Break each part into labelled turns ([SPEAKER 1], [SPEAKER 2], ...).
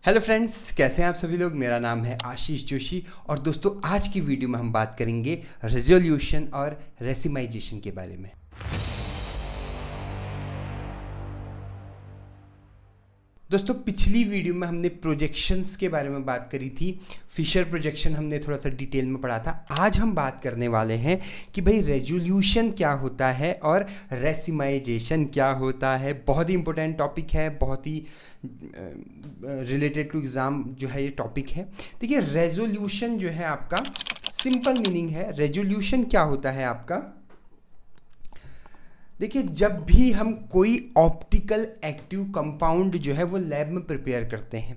[SPEAKER 1] Hello friends, कैसे हैं आप सभी लोग। मेरा नाम है आशीष जोशी और दोस्तों आज की वीडियो में हम बात करेंगे रेजोल्यूशन और रेसिमाइजेशन के बारे में। दोस्तों पिछली वीडियो में हमने प्रोजेक्शंस के बारे में बात करी थी। फिशर प्रोजेक्शन हमने थोड़ा सा डिटेल में पढ़ा था। आज हम बात करने वाले हैं कि भाई रेजोल्यूशन क्या होता है और रेसिमाइजेशन क्या होता है। बहुत ही इंपॉर्टेंट टॉपिक है, बहुत ही रिलेटेड टू एग्ज़ाम जो है ये टॉपिक है। देखिए रेजोल्यूशन जो है आपका सिंपल मीनिंग है। रेजोल्यूशन क्या होता है आपका, देखिए जब भी हम कोई ऑप्टिकल एक्टिव कंपाउंड जो है वो लैब में प्रिपेयर करते हैं,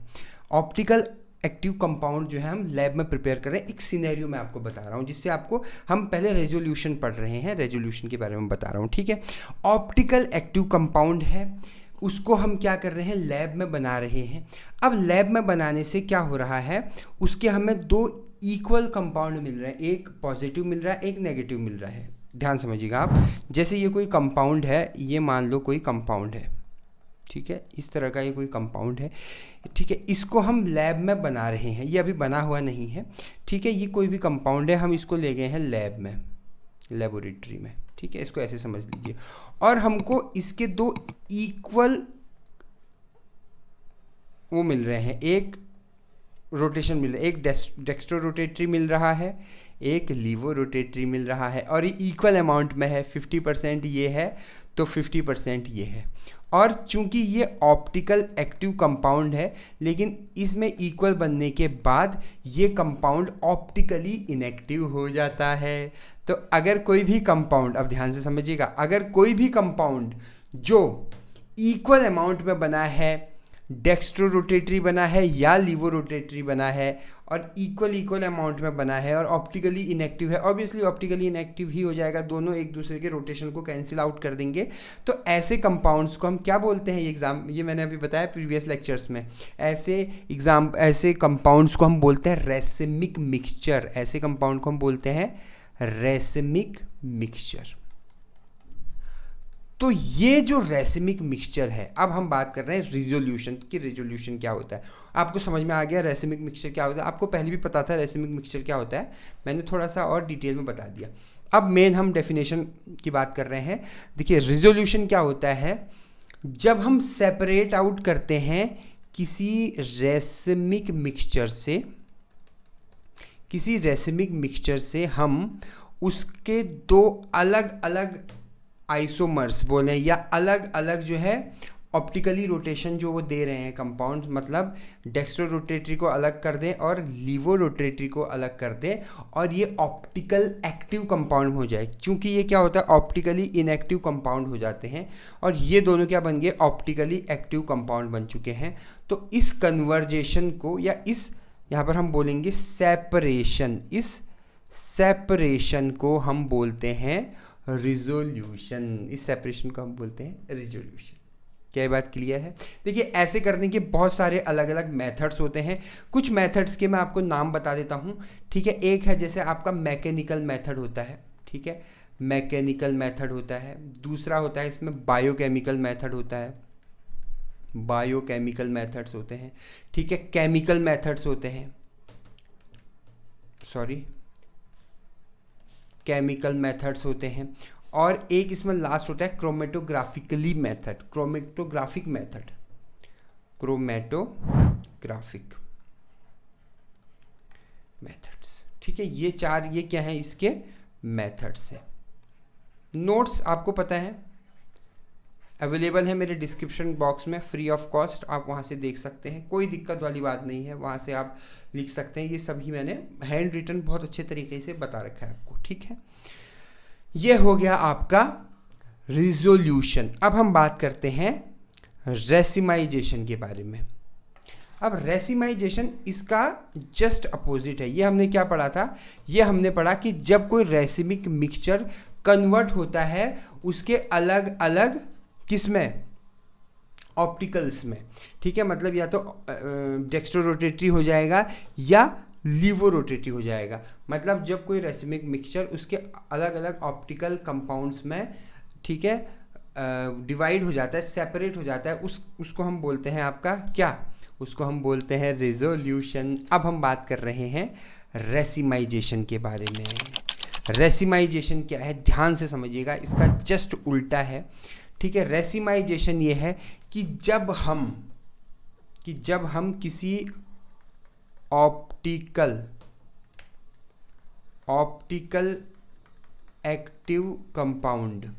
[SPEAKER 1] ऑप्टिकल एक्टिव कंपाउंड जो है हम लैब में प्रिपेयर कर रहे हैं। एक सिनेरियो मैं आपको बता रहा हूँ जिससे आपको, हम पहले रेजोल्यूशन पढ़ रहे हैं, रेजोल्यूशन के बारे में बता रहा हूँ, ठीक है। ऑप्टिकल एक्टिव कंपाउंड है, उसको हम क्या कर रहे हैं, लैब में बना रहे हैं। अब लैब में बनाने से क्या हो रहा है, उसके हमें दो इक्वल कंपाउंड मिल रहे हैं, एक पॉजिटिव मिल रहा है, एक नेगेटिव मिल रहा है। ध्यान समझिएगा आप, जैसे ये कोई कंपाउंड है, ये मान लो कोई कंपाउंड है, ठीक है, इस तरह का ये कोई कंपाउंड है, ठीक है। इसको हम लैब में बना रहे हैं, ये अभी बना हुआ नहीं है, ठीक है। ये कोई भी कंपाउंड है, हम इसको ले गए हैं लैब में, लेबोरेटरी में, ठीक है। इसको ऐसे समझ लीजिए। और हमको इसके दो इक्वल वो मिल रहे हैं, एक रोटेशन मिल रहा है, एक डेक्स्ट्रो रोटेटरी मिल रहा है, एक लीवो रोटेटरी मिल रहा है, और ये इक्वल अमाउंट में है। 50% ये है तो 50% ये है। और चूंकि ये ऑप्टिकल एक्टिव कंपाउंड है, लेकिन इसमें इक्वल बनने के बाद ये कंपाउंड ऑप्टिकली इनएक्टिव हो जाता है। तो अगर कोई भी कंपाउंड, अब ध्यान से समझिएगा, अगर कोई भी कंपाउंड जो इक्वल अमाउंट में बना है, डेक्स्ट्रो रोटेटरी बना है या लीवो रोटेटरी बना है, और इक्वल अमाउंट में बना है और ऑप्टिकली इनएक्टिव है, ऑब्वियसली ऑप्टिकली इनएक्टिव ही हो जाएगा, दोनों एक दूसरे के रोटेशन को कैंसिल आउट कर देंगे। तो ऐसे कंपाउंड्स को हम क्या बोलते हैं, ये मैंने अभी बताया प्रीवियस लेक्चर्स में, ऐसे कंपाउंड्स को हम बोलते हैं रेसिमिक मिक्सचर। ऐसे कंपाउंड को हम बोलते हैं रेसिमिक मिक्सचर। तो ये जो रेसिमिक मिक्सचर है, अब हम बात कर रहे हैं रिजोल्यूशन की। रिजोल्यूशन क्या होता है, आपको समझ में आ गया रेसिमिक मिक्सचर क्या होता है। आपको पहले भी पता था रेसिमिक मिक्सचर क्या होता है, मैंने थोड़ा सा और डिटेल में बता दिया। अब मेन हम डेफिनेशन की बात कर रहे हैं। देखिए रिजोल्यूशन क्या होता है, जब हम सेपरेट आउट करते हैं किसी रेसिमिक मिक्सचर से हम उसके दो अलग अलग आइसोमर्स बोलें या अलग अलग जो है ऑप्टिकली रोटेशन जो वो दे रहे हैं कंपाउंड, मतलब डेक्स्ट्रो रोटेटरी को अलग कर दें और लीवो रोटेटरी को अलग कर दें, और ये ऑप्टिकल एक्टिव कंपाउंड हो जाए। क्योंकि ये क्या होता है, ऑप्टिकली इनएक्टिव कंपाउंड हो जाते हैं, और ये दोनों क्या बन गए, ऑप्टिकली एक्टिव कंपाउंड बन चुके हैं। तो इस कन्वर्जेशन को, या इस यहाँ पर हम बोलेंगे सेपरेशन, इस सेपरेशन को हम बोलते हैं रिजोल्यूशन। इस सेपरेशन को हम बोलते हैं रिजोल्यूशन। क्या ये बात क्लियर है। देखिए ऐसे करने के बहुत सारे अलग अलग मेथड्स होते हैं। कुछ मेथड्स के मैं आपको नाम बता देता हूँ, ठीक है। एक है जैसे आपका मैकेनिकल मेथड होता है, ठीक है, मैकेनिकल मेथड होता है। दूसरा होता है इसमें बायोकेमिकल मेथड होता है, बायोकेमिकल मेथड्स होते हैं, ठीक है। केमिकल मेथड्स होते हैं, केमिकल मेथड्स होते हैं। और एक इसमें लास्ट होता है क्रोमेटोग्राफिक मेथड्स, ठीक है। ये चार, ये क्या है, इसके मेथड्स हैं। नोट्स आपको पता है अवेलेबल है मेरे डिस्क्रिप्शन बॉक्स में फ्री ऑफ कॉस्ट, आप वहाँ से देख सकते हैं, कोई दिक्कत वाली बात नहीं है, वहाँ से आप लिख सकते हैं। ये सभी मैंने हैंड रिटन बहुत अच्छे तरीके से बता रखा है आपको, ठीक है। ये हो गया आपका रिजोल्यूशन। अब हम बात करते हैं रेसिमाइजेशन के बारे में। अब रेसिमाइजेशन इसका जस्ट अपोजिट है। ये हमने क्या पढ़ा था, ये हमने पढ़ा कि जब कोई रेसिमिक मिक्सचर कन्वर्ट होता है उसके अलग अलग किसमें, ऑप्टिकल्स में, ठीक है। मतलब या तो डेक्स्ट्रो रोटेटरी हो जाएगा या लीवो रोटेटरी हो जाएगा। मतलब जब कोई रेसिमिक मिक्सचर उसके अलग अलग ऑप्टिकल कंपाउंड्स में, ठीक है, डिवाइड हो जाता है, सेपरेट हो जाता है, उसको हम बोलते हैं आपका क्या, उसको हम बोलते हैं रेजोल्यूशन। अब हम बात कर रहे हैं रेसिमाइजेशन के बारे में। रेसिमाइजेशन क्या है, ध्यान से समझिएगा, इसका जस्ट उल्टा है, ठीक है। रेसिमाइजेशन ये है कि जब हम किसी ऑप्टिकल एक्टिव कंपाउंड,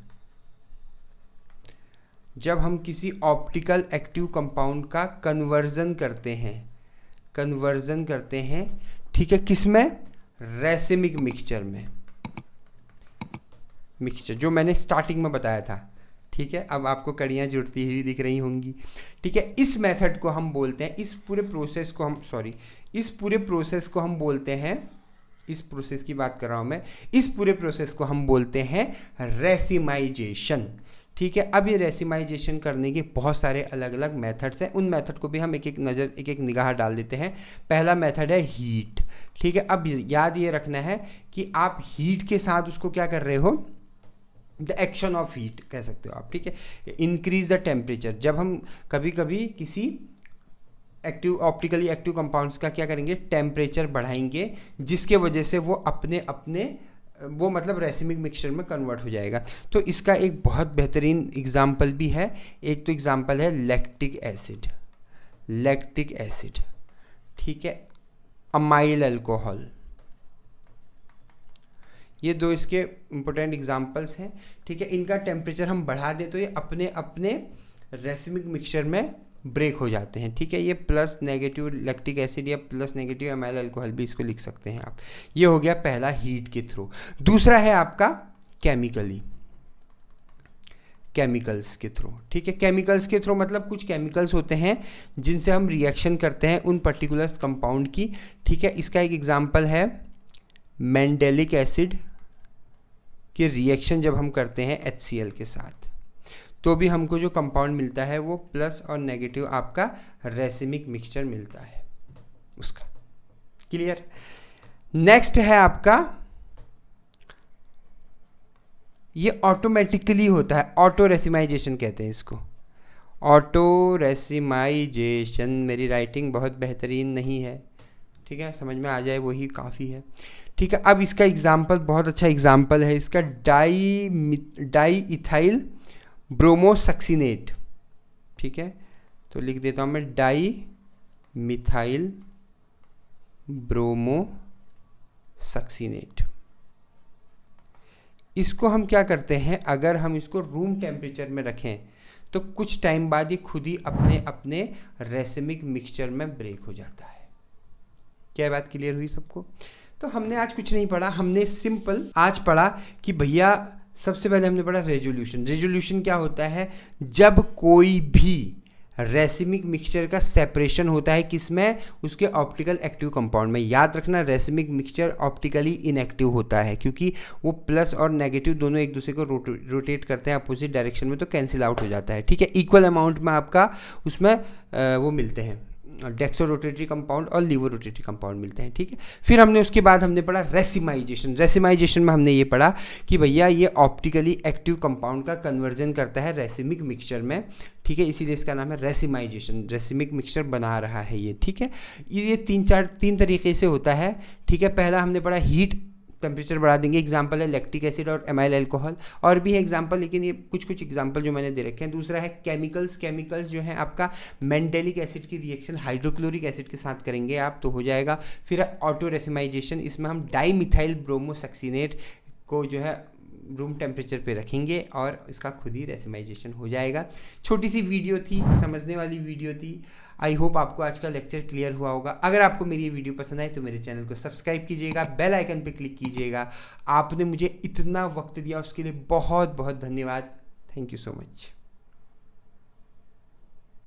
[SPEAKER 1] जब हम किसी ऑप्टिकल एक्टिव कंपाउंड का कन्वर्जन करते हैं, ठीक है, किसमें, रेसिमिक मिक्सचर में, मिक्सचर जो मैंने स्टार्टिंग में बताया था, ठीक है। अब आपको कड़ियाँ जुड़ती हुई दिख रही होंगी, ठीक है। इस मेथड को हम बोलते हैं, इस पूरे प्रोसेस को हम बोलते हैं, इस प्रोसेस की बात कर रहा हूँ मैं, इस पूरे प्रोसेस को हम बोलते हैं रेसिमाइजेशन, ठीक है। अब ये रेसिमाइजेशन करने के बहुत सारे अलग अलग मेथड्स हैं, उन मेथड को भी हम एक एक निगाह डाल देते हैं। पहला मेथड है हीट, ठीक है। अब याद ये रखना है कि आप हीट के साथ उसको क्या कर रहे हो, द एक्शन ऑफ हीट कह सकते हो आप, ठीक है। इंक्रीज द टेम्परेचर, जब हम कभी कभी किसी ऑप्टिकली एक्टिव कंपाउंड्स का क्या करेंगे, टेम्परेचर बढ़ाएंगे, जिसके वजह से वो वो मतलब रेसिमिक मिक्सचर में कन्वर्ट हो जाएगा। तो इसका एक बहुत बेहतरीन एग्जाम्पल भी है, एक तो एग्जाम्पल है लैक्टिक एसिड, ठीक है, अमाइल अल्कोहल, ये दो इसके इंपॉर्टेंट एग्जाम्पल्स हैं, ठीक है। इनका टेम्परेचर हम बढ़ा दें तो ये अपने रेसिमिक मिक्सचर में ब्रेक हो जाते हैं, ठीक है। ये प्लस नेगेटिव लैक्टिक एसिड या प्लस नेगेटिव अमाइल अल्कोहल भी इसको लिख सकते हैं आप। ये हो गया पहला हीट के थ्रू। दूसरा है आपका केमिकल्स के थ्रू, ठीक है। केमिकल्स के थ्रू मतलब कुछ केमिकल्स होते हैं जिनसे हम रिएक्शन करते हैं उन पर्टिकुलर कंपाउंड की, ठीक है। इसका एक एग्जाम्पल है मैंडेलिक एसिड के रिएक्शन जब हम करते हैं HCl के साथ, तो भी हमको जो कंपाउंड मिलता है वो प्लस और नेगेटिव आपका रेसिमिक मिक्सचर मिलता है उसका। क्लियर। नेक्स्ट है आपका, ये ऑटोमेटिकली होता है, ऑटो रेसिमाइजेशन कहते हैं इसको, ऑटो रेसिमाइजेशन। मेरी राइटिंग बहुत बेहतरीन नहीं है, ठीक है, समझ में आ जाए वही काफ़ी है, ठीक है। अब इसका एग्जाम्पल बहुत अच्छा एग्जाम्पल है इसका, डाई इथाइल ब्रोमोसक्सिनेट, ठीक है। तो लिख देता हूँ मैं डाई मिथाइल ब्रोमोसक्सिनेट। इसको हम क्या करते हैं, अगर हम इसको रूम टेम्परेचर में रखें तो कुछ टाइम बाद ये खुद ही अपने रेसिमिक मिक्सचर में ब्रेक हो जाता है। क्या बात क्लियर हुई सबको? तो हमने आज कुछ नहीं पढ़ा, हमने सिंपल आज पढ़ा कि भैया सबसे पहले हमने पढ़ा रेजोल्यूशन क्या होता है, जब कोई भी रेसिमिक मिक्सचर का सेपरेशन होता है किसमें, उसके ऑप्टिकल एक्टिव कंपाउंड में। याद रखना रेसिमिक मिक्सचर ऑप्टिकली इनएक्टिव होता है क्योंकि वो प्लस और नेगेटिव दोनों एक दूसरे को रोटेट करते हैं अपोजिट डायरेक्शन में, तो कैंसिल आउट हो जाता है, ठीक है। इक्वल अमाउंट में आपका उसमें वो मिलते हैं, डेक्सो रोटेटरी कंपाउंड और लीवो रोटेटरी कंपाउंड मिलते हैं, ठीक है। फिर हमने उसके बाद हमने पढ़ा रेसिमाइजेशन में हमने ये पढ़ा कि भैया ये ऑप्टिकली एक्टिव कंपाउंड का कन्वर्जन करता है रेसिमिक मिक्सचर में, ठीक है, इसीलिए इसका नाम है रेसिमाइजेशन, रेसिमिक मिक्सचर बना रहा है ये, ठीक है। ये तीन तरीके से होता है, ठीक है। पहला हमने पढ़ा हीट, टेम्परेचर बढ़ा देंगे, एग्जाम्पल है लैक्टिक एसिड और अमाइल अल्कोहल, और भी है एग्जाम्पल, लेकिन ये कुछ एग्जाम्पल जो मैंने दे रखे हैं। दूसरा है केमिकल्स जो है आपका मैंडेलिक एसिड की रिएक्शन हाइड्रोक्लोरिक एसिड के साथ करेंगे आप तो हो जाएगा। फिर है ऑटो रेसिमाइजेशन, इसमें हम डाई मिथाइल ब्रोमोसक्सिनेट को जो है रूम टेम्परेचर पे रखेंगे और इसका खुद ही रेसिमाइजेशन हो जाएगा। छोटी सी वीडियो थी, समझने वाली वीडियो थी। आई होप आपको आज का लेक्चर क्लियर हुआ होगा। अगर आपको मेरी ये वीडियो पसंद आई तो मेरे चैनल को सब्सक्राइब कीजिएगा, बेल आइकन पे क्लिक कीजिएगा। आपने मुझे इतना वक्त दिया उसके लिए बहुत बहुत धन्यवाद। Thank you so much.